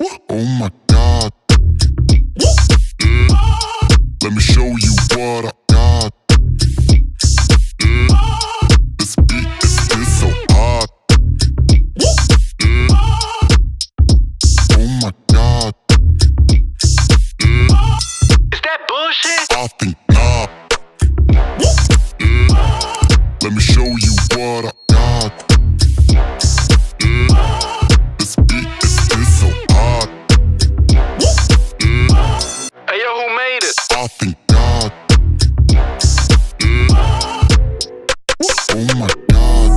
Oh my God. Let me show you what I got. This beat is so hot. Oh my God. Is that bullshit? I think not. Let me show you what I got. This beat is so hot. Hey yo, who made it? I think God. Oh my God.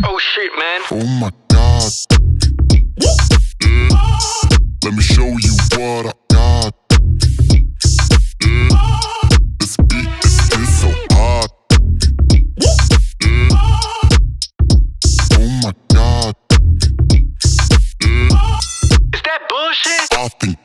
Oh shit, man. Oh my God. Let me show you what I got. This beat is so hot. Oh my God. Is that bullshit? I think